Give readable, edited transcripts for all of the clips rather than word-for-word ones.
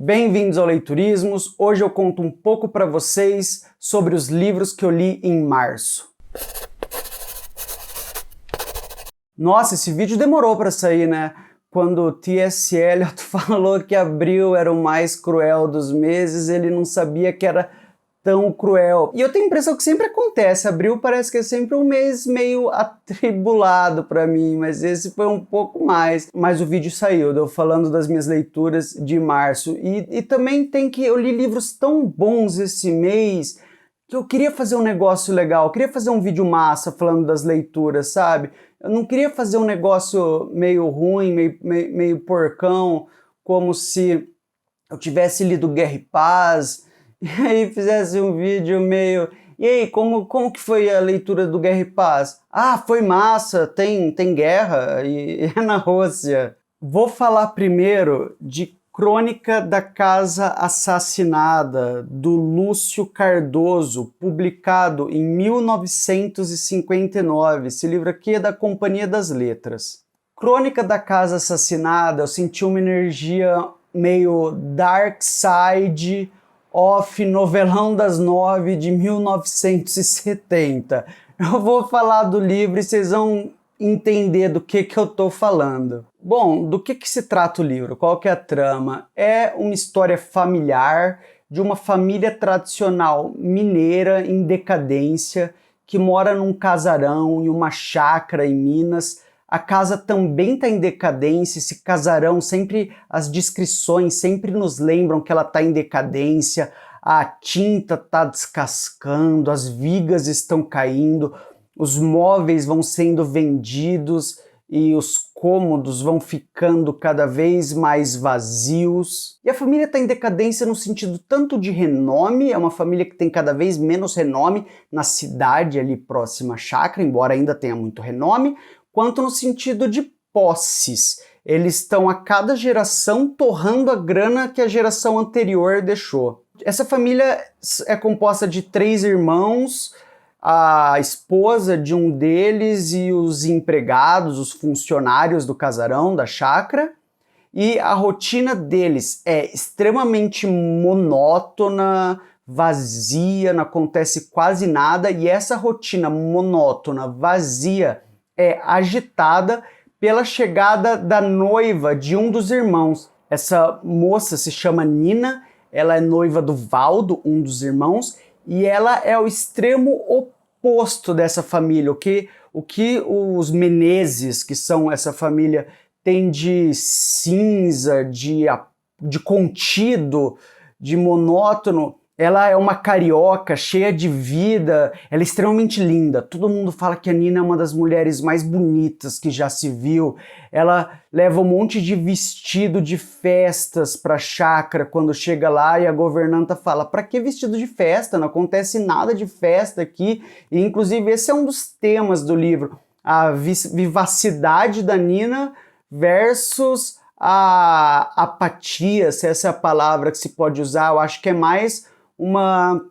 Bem-vindos ao Leiturismos. Hoje eu conto um pouco para vocês sobre os livros que eu li em março. Nossa, esse vídeo demorou para sair, né? Quando T.S. Eliot falou que abril era o mais cruel dos meses, ele não sabia que era tão cruel. E eu tenho a impressão que sempre acontece, abril parece que é sempre um mês meio atribulado para mim, mas esse foi um pouco mais. Mas o vídeo saiu, eu falando das minhas leituras de março. E também eu li livros tão bons esse mês, que eu queria fazer um negócio legal, eu queria fazer um vídeo massa falando das leituras, sabe? Eu não queria fazer um negócio meio ruim, meio porcão, como se eu tivesse lido Guerra e Paz, e aí fizesse um vídeo meio... E aí, como que foi a leitura do Guerra e Paz? Ah, foi massa, tem guerra e é na Rússia. Vou falar primeiro de Crônica da Casa Assassinada, do Lúcio Cardoso, publicado em 1959. Esse livro aqui é da Companhia das Letras. Crônica da Casa Assassinada, eu senti uma energia meio Dark Side of Novelão das 9 de 1970. Eu vou falar do livro e vocês vão entender do que eu tô falando. Bom, do que se trata o livro? Qual que é a trama? É uma história familiar de uma família tradicional mineira em decadência que mora num casarão em uma chácara em Minas. A casa também está em decadência, esse casarão sempre, as descrições sempre nos lembram que ela está em decadência, a tinta está descascando, as vigas estão caindo, os móveis vão sendo vendidos e os cômodos vão ficando cada vez mais vazios. E a família está em decadência no sentido tanto de renome, é uma família que tem cada vez menos renome na cidade ali próxima à chácara, embora ainda tenha muito renome, quanto no sentido de posses. Eles estão a cada geração torrando a grana que a geração anterior deixou. Essa família é composta de 3 irmãos, a esposa de um deles e os empregados, os funcionários do casarão, da chácara, e a rotina deles é extremamente monótona, vazia, não acontece quase nada, e essa rotina monótona, vazia, é agitada pela chegada da noiva de um dos irmãos. Essa moça se chama Nina, ela é noiva do Valdo, um dos irmãos, e ela é o extremo oposto dessa família. O que os Menezes, que são essa família, tem de cinza, de contido, de monótono, ela é uma carioca, cheia de vida, ela é extremamente linda. Todo mundo fala que a Nina é uma das mulheres mais bonitas que já se viu. Ela leva um monte de vestido de festas para a chácara quando chega lá e a governanta fala: "Para que vestido de festa? Não acontece nada de festa aqui". E inclusive esse é um dos temas do livro, a vivacidade da Nina versus a apatia, se essa é a palavra que se pode usar. Eu acho que é mais uma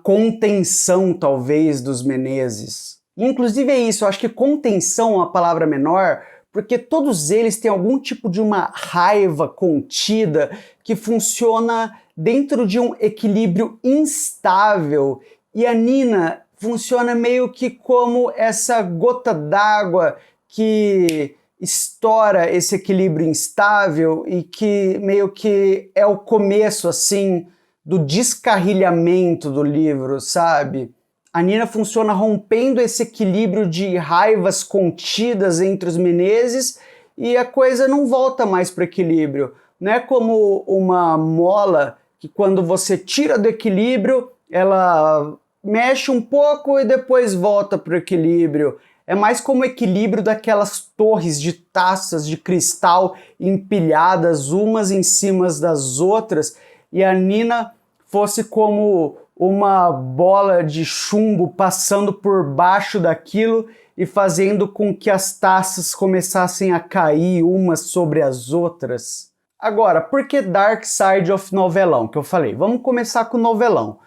contenção, talvez, dos Menezes. Inclusive é isso, eu acho que contenção é uma palavra menor, porque todos eles têm algum tipo de uma raiva contida que funciona dentro de um equilíbrio instável, e a Nina funciona meio que como essa gota d'água que estoura esse equilíbrio instável e que meio que é o começo, assim, do descarrilhamento do livro, sabe? A Nina funciona rompendo esse equilíbrio de raivas contidas entre os Menezes e a coisa não volta mais para o equilíbrio. Não é como uma mola que quando você tira do equilíbrio, ela mexe um pouco e depois volta para o equilíbrio. É mais como o equilíbrio daquelas torres de taças de cristal empilhadas umas em cima das outras, e a Nina fosse como uma bola de chumbo passando por baixo daquilo e fazendo com que as taças começassem a cair umas sobre as outras. Agora, por que Dark Side of Novelão, que eu falei? Vamos começar com o novelão.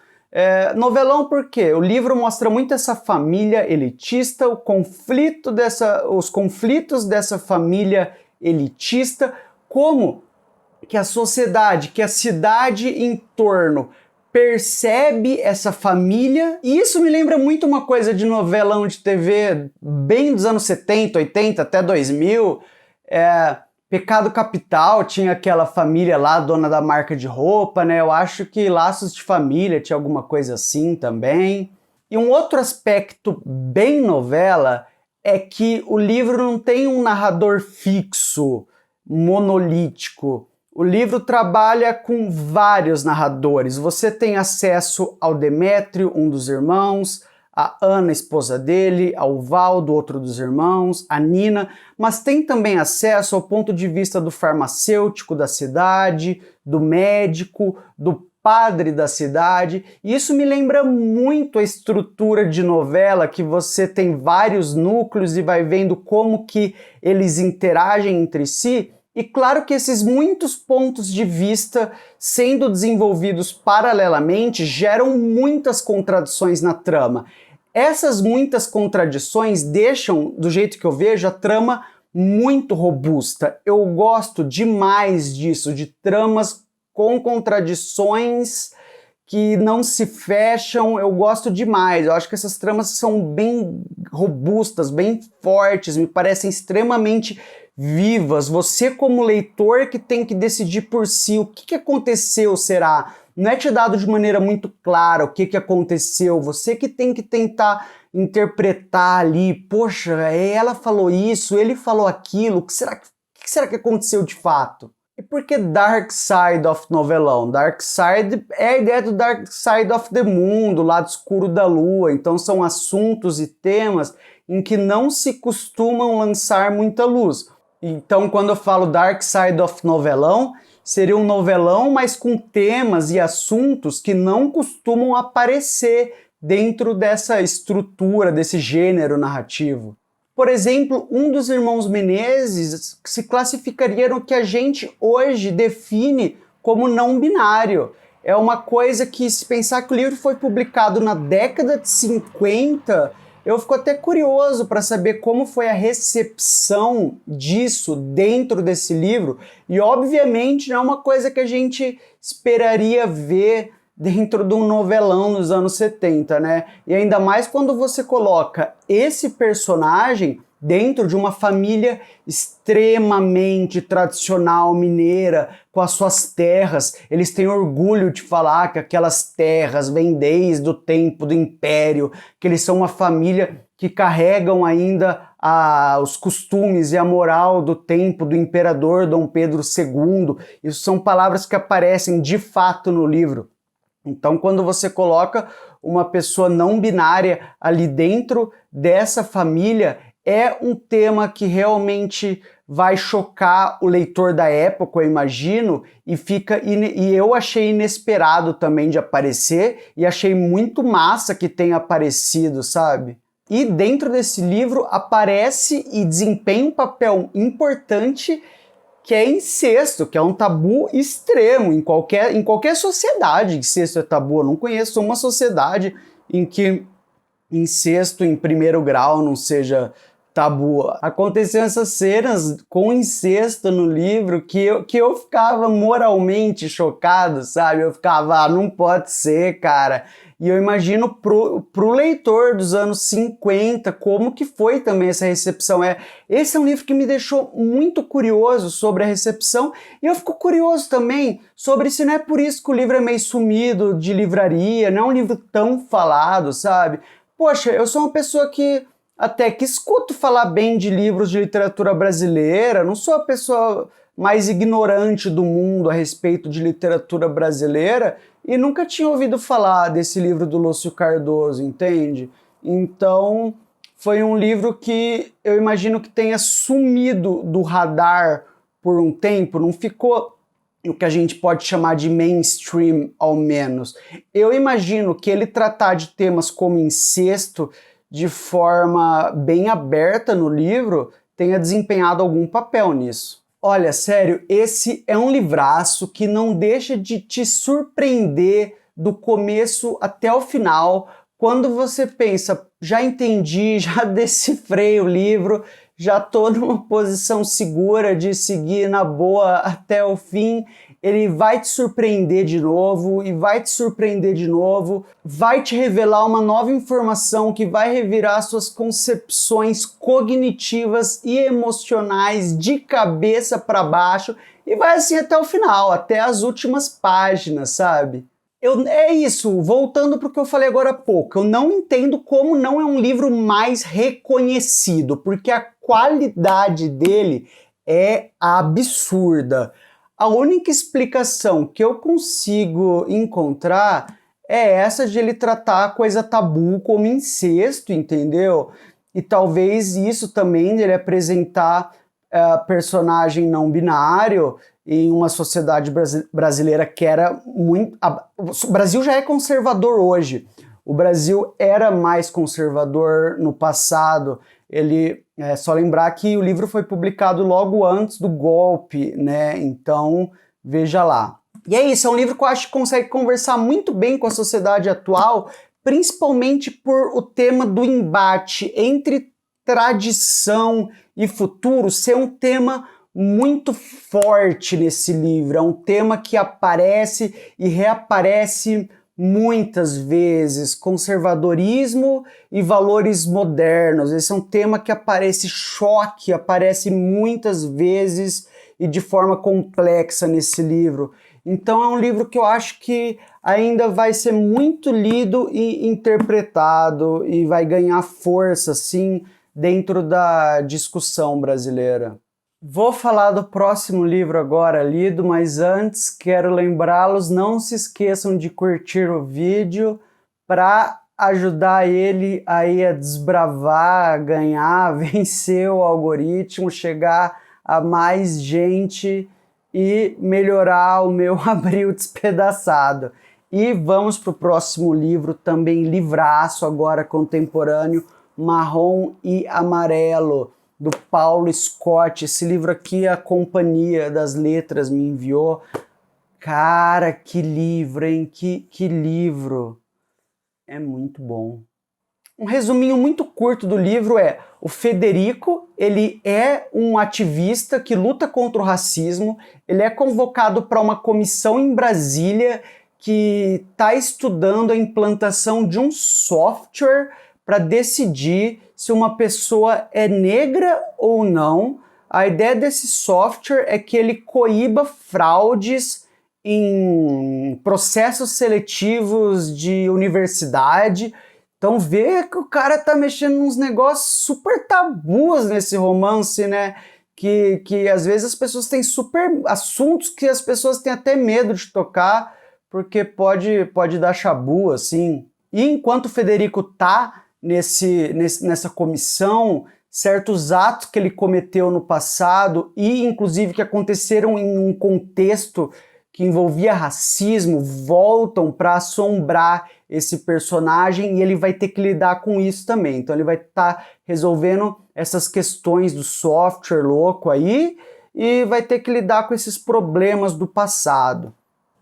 Novelão porque o livro mostra muito essa família elitista, os conflitos dessa família elitista, como que a sociedade, que a cidade em torno percebe essa família, e isso me lembra muito uma coisa de novelão de TV bem dos anos 70, 80 até 2000, Pecado Capital tinha aquela família lá, dona da marca de roupa, né? Eu acho que Laços de Família tinha alguma coisa assim também. E um outro aspecto bem novela é que o livro não tem um narrador fixo, monolítico. O livro trabalha com vários narradores. Você tem acesso ao Demétrio, um dos irmãos, a Ana, esposa dele, ao Valdo, outro dos irmãos, a Nina, mas tem também acesso ao ponto de vista do farmacêutico da cidade, do médico, do padre da cidade. E isso me lembra muito a estrutura de novela, que você tem vários núcleos e vai vendo como que eles interagem entre si. E claro que esses muitos pontos de vista sendo desenvolvidos paralelamente geram muitas contradições na trama. Essas muitas contradições deixam, do jeito que eu vejo, a trama muito robusta. Eu gosto demais disso, de tramas com contradições que não se fecham, eu gosto demais. Eu acho que essas tramas são bem robustas, bem fortes, me parecem extremamente vivas. Você, como leitor, que tem que decidir por si o que aconteceu, será? Não é te dado de maneira muito clara o que aconteceu. Você que tem que tentar interpretar ali. Poxa, ela falou isso, ele falou aquilo. O que será que aconteceu de fato? E por que Dark Side of Novelão? Dark Side é a ideia do Dark Side of the Moon, do lado escuro da lua. Então são assuntos e temas em que não se costumam lançar muita luz. Então, quando eu falo Dark Side of Novelão, seria um novelão, mas com temas e assuntos que não costumam aparecer dentro dessa estrutura, desse gênero narrativo. Por exemplo, um dos irmãos Menezes se classificaria no que a gente hoje define como não binário. É uma coisa que, se pensar que o livro foi publicado na década de 50, eu fico até curioso para saber como foi a recepção disso dentro desse livro, e obviamente não é uma coisa que a gente esperaria ver dentro de um novelão nos anos 70, né? E ainda mais quando você coloca esse personagem dentro de uma família extremamente tradicional mineira, com as suas terras. Eles têm orgulho de falar que aquelas terras vêm desde o tempo do Império, que eles são uma família que carregam ainda os costumes e a moral do tempo do imperador Dom Pedro II. Isso são palavras que aparecem de fato no livro. Então, quando você coloca uma pessoa não binária ali dentro dessa família, é um tema que realmente vai chocar o leitor da época, eu imagino, e eu achei inesperado também de aparecer, e achei muito massa que tenha aparecido, sabe? E dentro desse livro aparece e desempenha um papel importante, que é incesto, que é um tabu extremo em qualquer sociedade. Incesto é tabu. Eu não conheço uma sociedade em que incesto em primeiro grau não seja tabu. Aconteciam essas cenas com incesto no livro que eu ficava moralmente chocado, sabe? Eu ficava, não pode ser, cara. E eu imagino pro leitor dos anos 50 como que foi também essa recepção. Esse é um livro que me deixou muito curioso sobre a recepção, e eu fico curioso também sobre se não é por isso que o livro é meio sumido de livraria, não é um livro tão falado, sabe? Poxa, eu sou uma pessoa que até que escuto falar bem de livros de literatura brasileira, não sou a pessoa mais ignorante do mundo a respeito de literatura brasileira, e nunca tinha ouvido falar desse livro do Lúcio Cardoso, entende? Então, foi um livro que eu imagino que tenha sumido do radar por um tempo, não ficou o que a gente pode chamar de mainstream, ao menos. Eu imagino que ele tratar de temas como incesto de forma bem aberta no livro tenha desempenhado algum papel nisso. Olha, sério, esse é um livraço que não deixa de te surpreender do começo até o final, quando você pensa, já entendi, já decifrei o livro, já estou numa posição segura de seguir na boa até o fim. ele vai te surpreender de novo e vai te surpreender de novo, vai te revelar uma nova informação que vai revirar suas concepções cognitivas e emocionais de cabeça para baixo e vai assim até o final, até as últimas páginas, sabe? É isso, voltando para o que eu falei agora há pouco, eu não entendo como não é um livro mais reconhecido, porque a qualidade dele é absurda. A única explicação que eu consigo encontrar é essa de ele tratar a coisa tabu como incesto, entendeu? E talvez isso também dele apresentar personagem não binário em uma sociedade brasileira que era muito... O Brasil já é conservador hoje. O Brasil era mais conservador no passado. É só lembrar que o livro foi publicado logo antes do golpe, né? Então, veja lá. E é isso, é um livro que eu acho que consegue conversar muito bem com a sociedade atual, principalmente por o tema do embate entre tradição e futuro ser um tema muito forte nesse livro. É um tema que aparece e reaparece muitas vezes, conservadorismo e valores modernos. Esse é um tema que aparece muitas vezes e de forma complexa nesse livro. Então é um livro que eu acho que ainda vai ser muito lido e interpretado e vai ganhar força, sim, dentro da discussão brasileira. Vou falar do próximo livro agora lido, mas antes quero lembrá-los, não se esqueçam de curtir o vídeo para ajudar ele aí a desbravar, a ganhar, vencer o algoritmo, chegar a mais gente e melhorar o meu abril despedaçado. E vamos para o próximo livro, também livraço agora contemporâneo, Marrom e Amarelo, do Paulo Scott. Esse livro aqui a Companhia das Letras me enviou. Cara, que livro, hein? Que livro! É muito bom. Um resuminho muito curto do livro é: o Federico, ele é um ativista que luta contra o racismo, ele é convocado para uma comissão em Brasília que está estudando a implantação de um software para decidir se uma pessoa é negra ou não. A ideia desse software é que ele coíba fraudes em processos seletivos de universidade. Então vê que o cara tá mexendo nos negócios super tabus nesse romance, né? Que às vezes as pessoas têm super assuntos que as pessoas têm até medo de tocar, porque pode dar chabu, assim. E enquanto o Federico tá nessa comissão, certos atos que ele cometeu no passado e inclusive que aconteceram em um contexto que envolvia racismo, voltam para assombrar esse personagem e ele vai ter que lidar com isso também. Então ele vai estar resolvendo essas questões do software louco aí e vai ter que lidar com esses problemas do passado.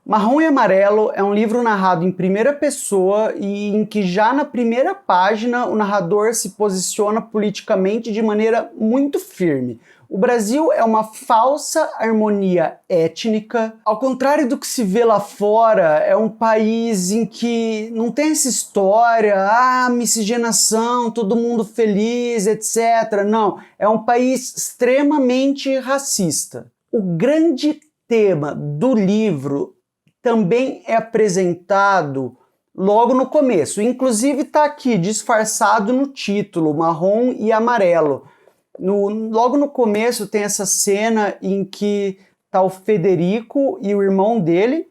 Marrom e Amarelo é um livro narrado em primeira pessoa e em que já na primeira página o narrador se posiciona politicamente de maneira muito firme. O Brasil é uma falsa harmonia étnica. Ao contrário do que se vê lá fora, é um país em que não tem essa história, miscigenação, todo mundo feliz, etc. Não, é um país extremamente racista. O grande tema do livro também é apresentado logo no começo. Inclusive está aqui disfarçado no título, Marrom e Amarelo. Logo no começo tem essa cena em que tá o Federico e o irmão dele,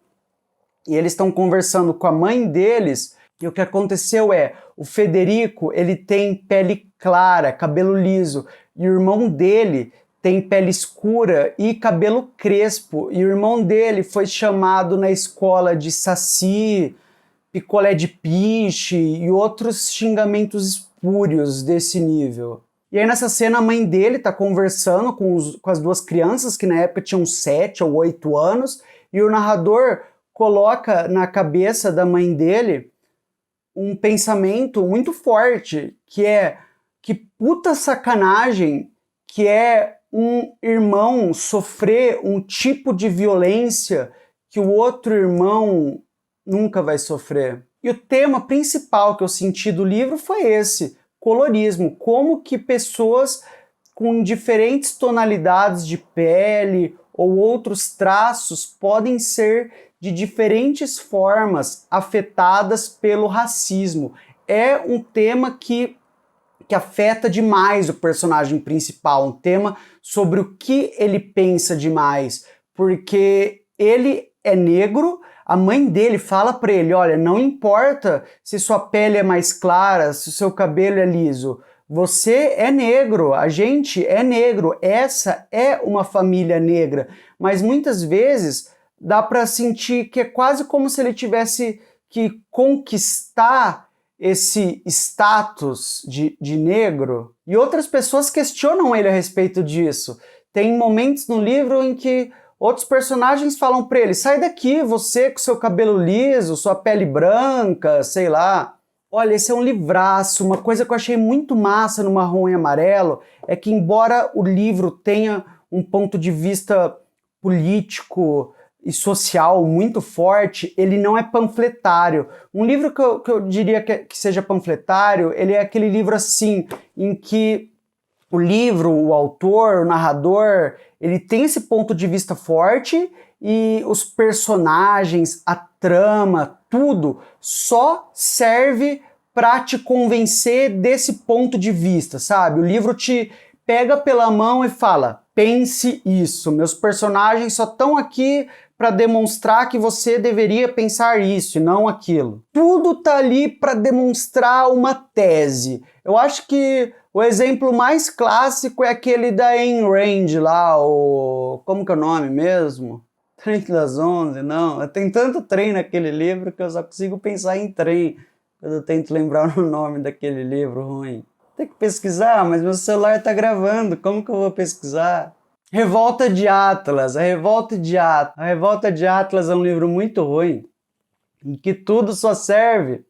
e eles estão conversando com a mãe deles, e o que aconteceu é, o Federico, ele tem pele clara, cabelo liso, e o irmão dele tem pele escura e cabelo crespo, e o irmão dele foi chamado na escola de saci, picolé de piche e outros xingamentos espúrios desse nível. E aí nessa cena a mãe dele tá conversando com as duas crianças, que na época tinham 7 ou 8 anos, e o narrador coloca na cabeça da mãe dele um pensamento muito forte, que é: que puta sacanagem que é um irmão sofrer um tipo de violência que o outro irmão nunca vai sofrer. E o tema principal que eu senti do livro foi esse, colorismo, como que pessoas com diferentes tonalidades de pele ou outros traços podem ser de diferentes formas afetadas pelo racismo. É um tema que afeta demais o personagem principal, um tema sobre o que ele pensa demais, porque ele é negro, a mãe dele fala para ele, olha, não importa se sua pele é mais clara, se o seu cabelo é liso, você é negro, a gente é negro, essa é uma família negra, mas muitas vezes dá para sentir que é quase como se ele tivesse que conquistar esse status de negro, e outras pessoas questionam ele a respeito disso. Tem momentos no livro em que outros personagens falam pra ele, sai daqui, você com seu cabelo liso, sua pele branca, sei lá. Olha, esse é um livraço. Uma coisa que eu achei muito massa no Marrom e Amarelo é que, embora o livro tenha um ponto de vista político e social muito forte, ele não é panfletário. Um livro que eu diria que seja panfletário, ele é aquele livro assim, em que o livro, o autor, o narrador, ele tem esse ponto de vista forte e os personagens, a trama, tudo só serve para te convencer desse ponto de vista, sabe? O livro te pega pela mão e fala, pense isso, meus personagens só estão aqui para demonstrar que você deveria pensar isso e não aquilo. Tudo tá ali para demonstrar uma tese. Eu acho que o exemplo mais clássico é aquele da Ayn Rand lá, o... como que é o nome mesmo? Trem das 11, não. Tem tanto trem naquele livro que eu só consigo pensar em trem quando eu tento lembrar o nome daquele livro ruim. Tem que pesquisar, mas meu celular tá gravando, como que eu vou pesquisar? Revolta de Atlas, a Revolta de Atlas. A Revolta de Atlas é um livro muito ruim, em que tudo só serve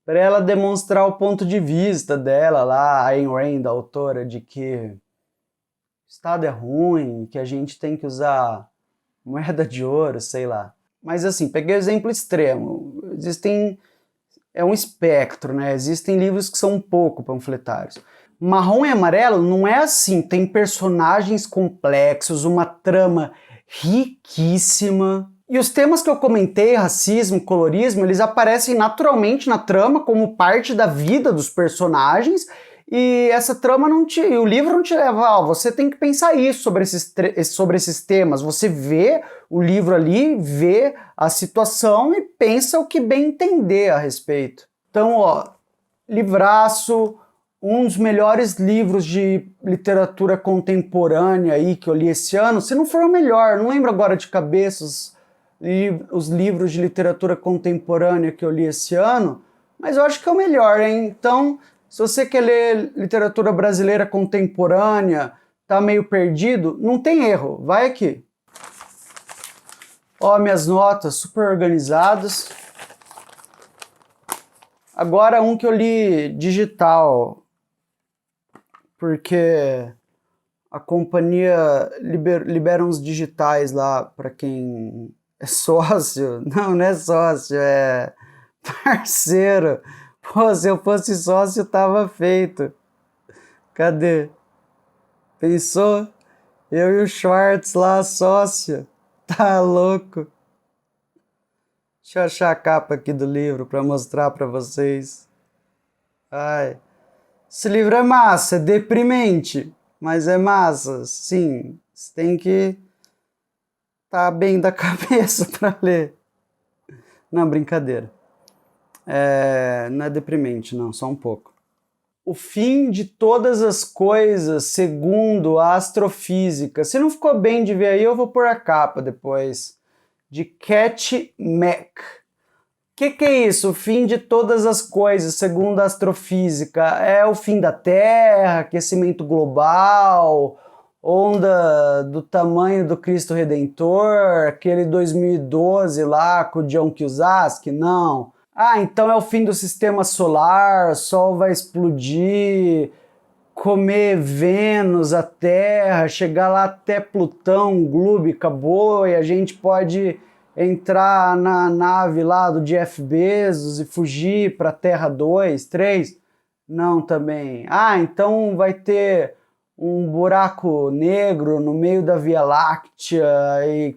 para ela demonstrar o ponto de vista dela lá, a Ayn Rand, a autora, de que o Estado é ruim, que a gente tem que usar moeda de ouro, sei lá. Mas assim, peguei o exemplo extremo. É um espectro, né? Existem livros que são um pouco panfletários. Marrom e Amarelo não é assim, tem personagens complexos, uma trama riquíssima. E os temas que eu comentei, racismo, colorismo, eles aparecem naturalmente na trama como parte da vida dos personagens, e essa trama o livro não te leva, você tem que pensar isso sobre esses temas. Você vê o livro ali, vê a situação e pensa o que bem entender a respeito. Então, ó, livraço, um dos melhores livros de literatura contemporânea aí que eu li esse ano, se não for o melhor, não lembro agora de cabeça os livros de literatura contemporânea que eu li esse ano, mas eu acho que é o melhor, hein? Então, se você quer ler literatura brasileira contemporânea, tá meio perdido, não tem erro, vai aqui. Ó, minhas notas super organizadas. Agora um que eu li digital, porque a companhia libera uns digitais lá para quem é sócio. Não é sócio, é parceiro. Pô, se eu fosse sócio, tava feito. Cadê? Pensou? Eu e o Schwartz lá, sócio. Tá louco? Deixa eu achar a capa aqui do livro para mostrar para vocês. Ai. Esse livro é massa, é deprimente, mas é massa, sim. Você tem que estar bem da cabeça para ler. Não, brincadeira. Não é deprimente, não, só um pouco. O fim de todas as coisas segundo a astrofísica. Se não ficou bem de ver aí, eu vou pôr a capa depois. De Cat Mack. Que é isso? O fim de todas as coisas, segundo a astrofísica. É o fim da Terra, aquecimento global, onda do tamanho do Cristo Redentor, aquele 2012 lá com o John Cusack? Não. Ah, então é o fim do sistema solar, o Sol vai explodir. comer Vênus, a Terra, chegar lá até Plutão, Gloob, acabou, e a gente pode entrar na nave lá do Jeff Bezos e fugir para Terra 2, 3? Não, também. Ah, então vai ter um buraco negro no meio da Via Láctea e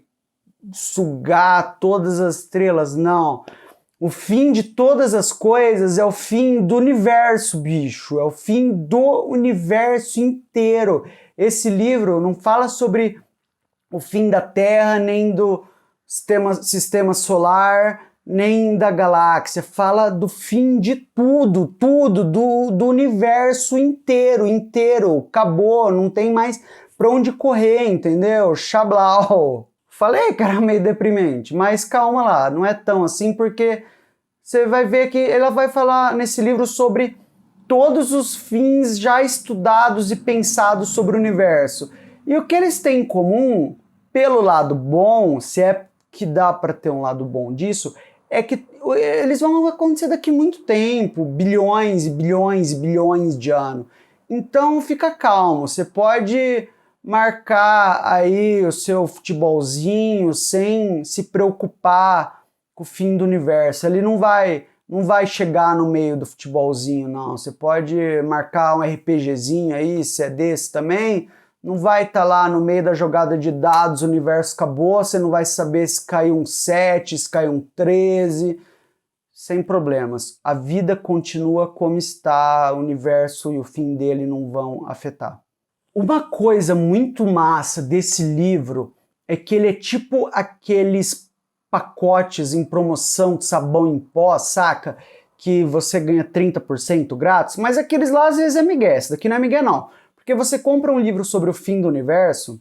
sugar todas as estrelas? Não. O fim de todas as coisas é o fim do universo, bicho. É o fim do universo inteiro. Esse livro não fala sobre o fim da Terra, nem do sistema solar, nem da galáxia. Fala do fim de tudo, do universo inteiro. Acabou, não tem mais pra onde correr, entendeu? Xablau. Falei que era meio deprimente, mas calma lá, não é tão assim, porque você vai ver que ela vai falar nesse livro sobre todos os fins já estudados e pensados sobre o universo. E o que eles têm em comum, pelo lado bom, se é que dá para ter um lado bom disso, é que eles vão acontecer daqui a muito tempo, bilhões e bilhões e bilhões de anos. Então fica calmo, você pode marcar aí o seu futebolzinho sem se preocupar com o fim do universo. Ele não vai chegar no meio do futebolzinho, não. Você pode marcar um RPGzinho aí, se é desse também. Não vai estar lá no meio da jogada de dados, o universo acabou, você não vai saber se caiu um 7, se caiu um 13, sem problemas. A vida continua como está, o universo e o fim dele não vão afetar. Uma coisa muito massa desse livro é que ele é tipo aqueles pacotes em promoção de sabão em pó, saca? Que você ganha 30% grátis, mas aqueles lá às vezes é migué, esse daqui não é migué não. Porque você compra um livro sobre o fim do universo,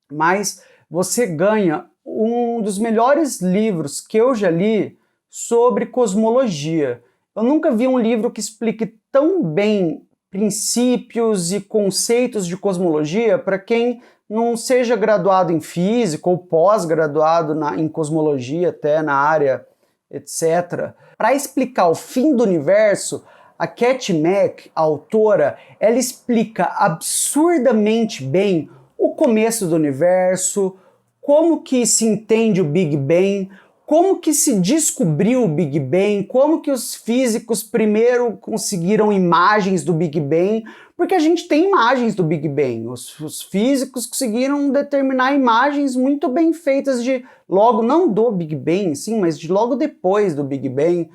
mas você ganha um dos melhores livros que eu já li sobre cosmologia. Eu nunca vi um livro que explique tão bem princípios e conceitos de cosmologia para quem não seja graduado em física ou pós-graduado em cosmologia, até na área, etc. Para explicar o fim do universo, a Cat Mack, a autora, ela explica absurdamente bem o começo do universo, como que se entende o Big Bang, como que se descobriu o Big Bang, como que os físicos primeiro conseguiram imagens do Big Bang, porque a gente tem imagens do Big Bang. Os físicos conseguiram determinar imagens muito bem feitas de logo, não do Big Bang, sim, mas de logo depois do Big Bang.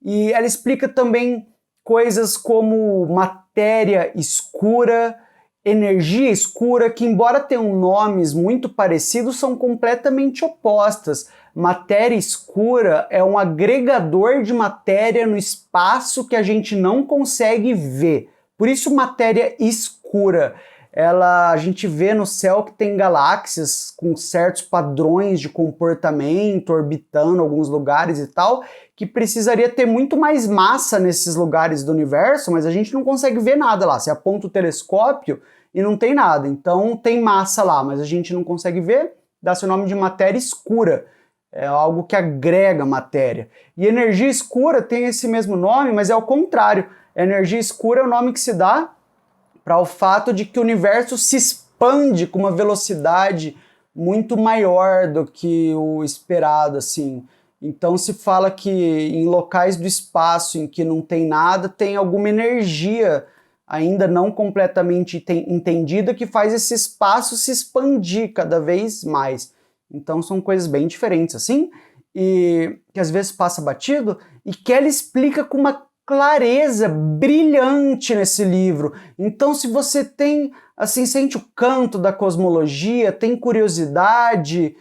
E ela explica também coisas como matéria escura, energia escura, que embora tenham nomes muito parecidos, são completamente opostas. Matéria escura é um agregador de matéria no espaço que a gente não consegue ver. Por isso matéria escura. A gente vê no céu que tem galáxias com certos padrões de comportamento orbitando alguns lugares e tal, que precisaria ter muito mais massa nesses lugares do universo, mas a gente não consegue ver nada lá. Você aponta o telescópio e não tem nada. Então tem massa lá, mas a gente não consegue ver, dá-se o nome de matéria escura. É algo que agrega matéria. E energia escura tem esse mesmo nome, mas é o contrário. Energia escura é o nome que se dá para o fato de que o universo se expande com uma velocidade muito maior do que o esperado, assim. Então se fala que em locais do espaço em que não tem nada, tem alguma energia ainda não completamente entendida que faz esse espaço se expandir cada vez mais. Então são coisas bem diferentes, assim, e que às vezes passa batido, e que ela explica com uma clareza brilhante nesse livro. Então se você tem, assim, sente o canto da cosmologia, tem curiosidade,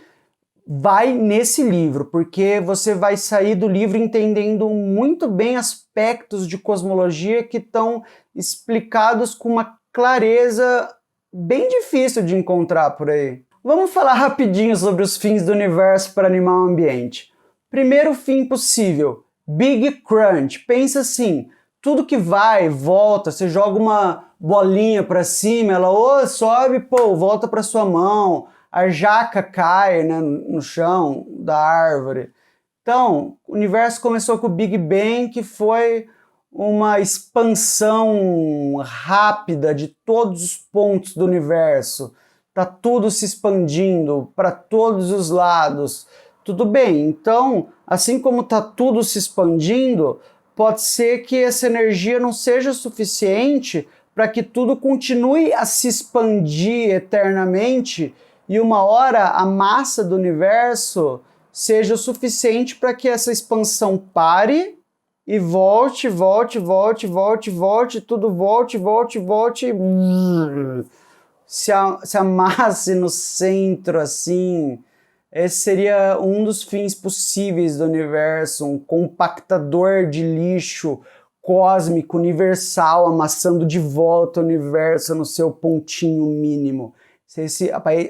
vai nesse livro, porque você vai sair do livro entendendo muito bem aspectos de cosmologia que estão explicados com uma clareza bem difícil de encontrar por aí. Vamos falar rapidinho sobre os fins do universo para animar o ambiente. Primeiro fim possível, Big Crunch. Pensa assim, tudo que vai, volta, você joga uma bolinha para cima, ela sobe, volta para sua mão, a jaca cai, né, no chão da árvore. Então, o universo começou com o Big Bang, que foi uma expansão rápida de todos os pontos do universo, tá tudo se expandindo para todos os lados. Tudo bem, então, assim como tá tudo se expandindo, pode ser que essa energia não seja suficiente para que tudo continue a se expandir eternamente e uma hora a massa do universo seja o suficiente para que essa expansão pare e volte, tudo volte, se amasse no centro assim. Esse seria um dos fins possíveis do universo, um compactador de lixo cósmico, universal, amassando de volta o universo no seu pontinho mínimo.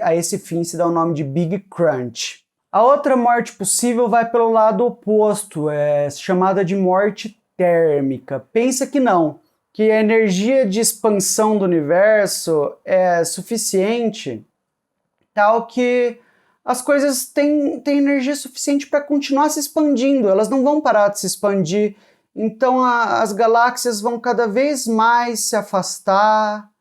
A esse fim se dá o nome de Big Crunch. A outra morte possível vai pelo lado oposto, é chamada de morte térmica. Pensa que não, que a energia de expansão do universo é suficiente, tal que as coisas têm energia suficiente para continuar se expandindo, elas não vão parar de se expandir. Então as galáxias vão cada vez mais se afastar,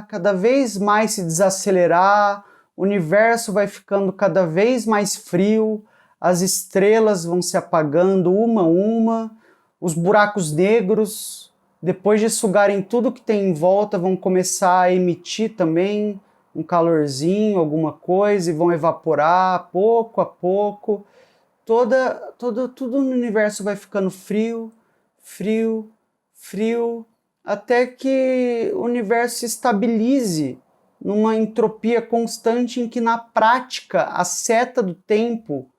cada vez mais se desacelerar, o universo vai ficando cada vez mais frio, as estrelas vão se apagando uma a uma, os buracos negros, depois de sugarem tudo que tem em volta, vão começar a emitir também um calorzinho, alguma coisa, e vão evaporar pouco a pouco. Tudo no universo vai ficando frio, até que o universo se estabilize numa entropia constante em que, na prática, a seta do tempo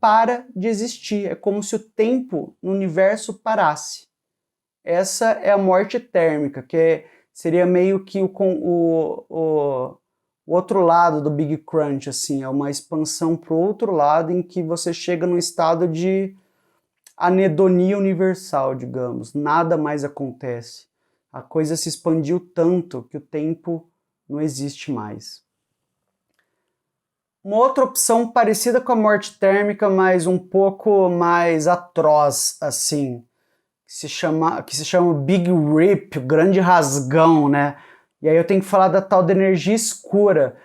para de existir. É como se o tempo no universo parasse. Essa é a morte térmica, que seria meio que o outro lado do Big Crunch, assim, é uma expansão para o outro lado em que você chega num estado de anedonia universal, digamos. Nada mais acontece. A coisa se expandiu tanto que o tempo não existe mais. Uma outra opção parecida com a morte térmica, mas um pouco mais atroz, assim, que se chama Big Rip, o grande rasgão, né? E aí eu tenho que falar da tal da energia escura.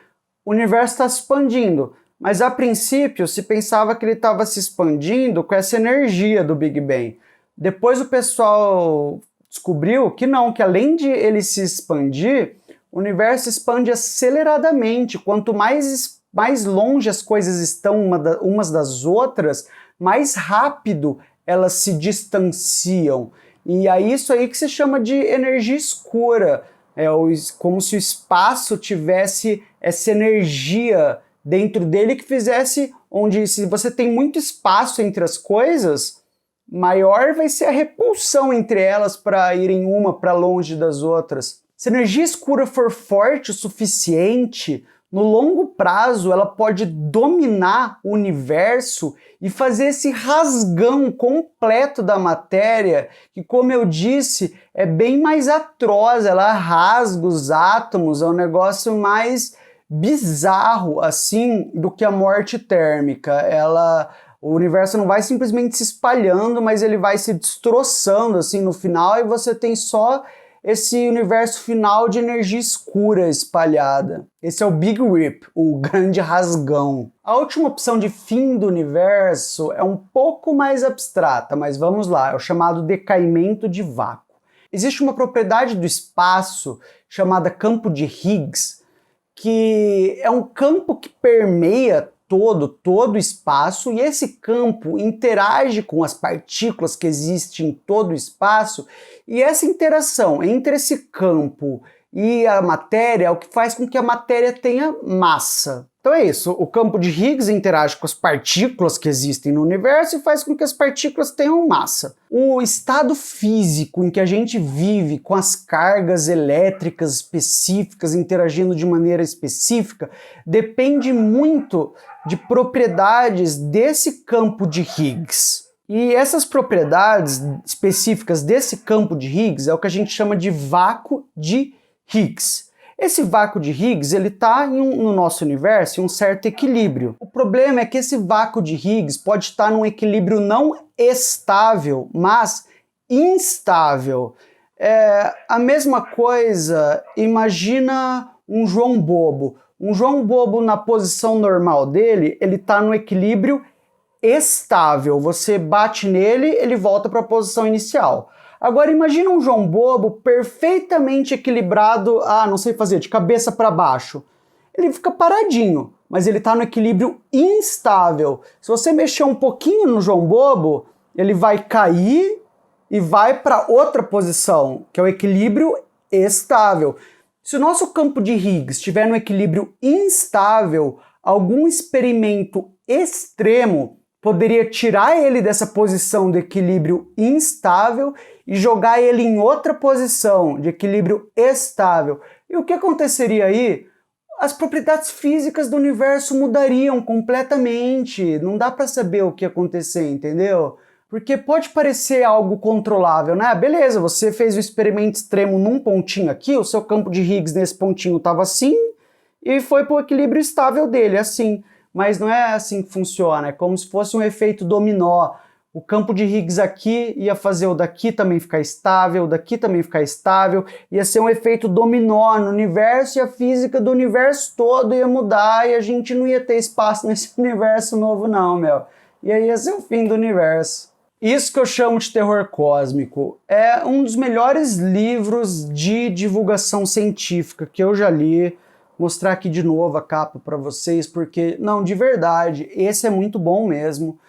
O universo está se expandindo, mas a princípio se pensava que ele estava se expandindo com essa energia do Big Bang. Depois o pessoal descobriu que não, que além de ele se expandir, o universo expande aceleradamente. Quanto mais longe as coisas estão umas das outras, mais rápido elas se distanciam. E é isso aí que se chama de energia escura. É como se o espaço tivesse essa energia dentro dele que fizesse, onde se você tem muito espaço entre as coisas, maior vai ser a repulsão entre elas para irem uma para longe das outras. Se a energia escura for forte o suficiente, no longo prazo ela pode dominar o universo e fazer esse rasgão completo da matéria, que, como eu disse, é bem mais atroz, ela rasga os átomos, é um negócio mais bizarro assim do que a morte térmica. O universo não vai simplesmente se espalhando, mas ele vai se destroçando assim no final, e você tem só esse universo final de energia escura espalhada. Esse é o Big Rip, o grande rasgão. A última opção de fim do universo é um pouco mais abstrata, mas vamos lá, é o chamado decaimento de vácuo. Existe uma propriedade do espaço chamada campo de Higgs, que é um campo que permeia todo o espaço, e esse campo interage com as partículas que existem em todo o espaço, e essa interação entre esse campo e a matéria é o que faz com que a matéria tenha massa. Então é isso, o campo de Higgs interage com as partículas que existem no universo e faz com que as partículas tenham massa. O estado físico em que a gente vive, com as cargas elétricas específicas interagindo de maneira específica, depende muito de propriedades desse campo de Higgs. E essas propriedades específicas desse campo de Higgs é o que a gente chama de vácuo de Higgs. Esse vácuo de Higgs, ele está no nosso universo em um certo equilíbrio. O problema é que esse vácuo de Higgs pode estar num equilíbrio não estável, mas instável. É a mesma coisa, imagina um João Bobo. Um João Bobo na posição normal dele, ele está no equilíbrio estável. Você bate nele, ele volta para a posição inicial. Agora imagina um João Bobo perfeitamente equilibrado, não sei fazer, de cabeça para baixo. Ele fica paradinho, mas ele está no equilíbrio instável. Se você mexer um pouquinho no João Bobo, ele vai cair e vai para outra posição, que é o equilíbrio estável. Se o nosso campo de Higgs estiver no equilíbrio instável, algum experimento extremo poderia tirar ele dessa posição de equilíbrio instável e jogar ele em outra posição de equilíbrio estável. E o que aconteceria aí? As propriedades físicas do universo mudariam completamente. Não dá para saber o que ia acontecer, entendeu? Porque pode parecer algo controlável, né? Beleza, você fez o experimento extremo num pontinho aqui, o seu campo de Higgs nesse pontinho estava assim e foi para o equilíbrio estável dele, assim. Mas não é assim que funciona, é como se fosse um efeito dominó. O campo de Higgs aqui ia fazer o daqui também ficar estável, o daqui também ficar estável, ia ser um efeito dominó no universo e a física do universo todo ia mudar e a gente não ia ter espaço nesse universo novo não, meu. E aí ia ser o fim do universo. Isso que eu chamo de terror cósmico. É um dos melhores livros de divulgação científica que eu já li. Mostrar aqui de novo a capa para vocês, porque, não, de verdade, esse é muito bom mesmo.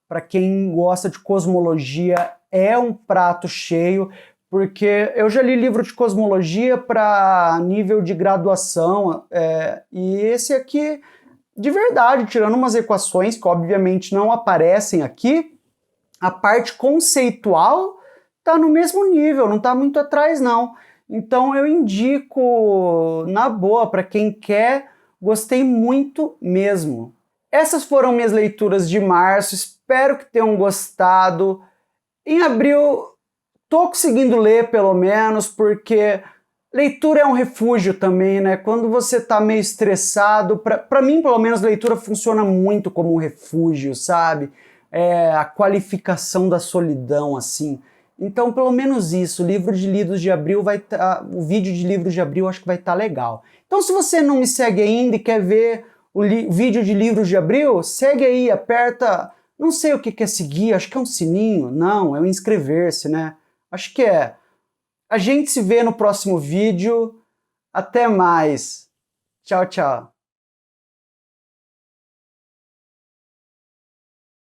Para quem gosta de cosmologia, é um prato cheio, porque eu já li livro de cosmologia para nível de graduação, e esse aqui, de verdade, tirando umas equações que obviamente não aparecem aqui, a parte conceitual está no mesmo nível, não está muito atrás não. Então eu indico na boa para quem quer, gostei muito mesmo. Essas foram minhas leituras de março, espero que tenham gostado. Em abril tô conseguindo ler pelo menos, porque leitura é um refúgio também, né? Quando você tá meio estressado, para mim pelo menos leitura funciona muito como um refúgio, sabe? É a qualificação da solidão, assim. Então, pelo menos isso, o livro de livros de abril vai estar, o vídeo de livros de abril acho que vai estar legal. Então, se você não me segue ainda e quer ver o vídeo de livros de abril, segue aí, aperta, não sei o que é seguir, acho que é um sininho, não, é o inscrever-se, né? Acho que é. A gente se vê no próximo vídeo, até mais. Tchau, tchau.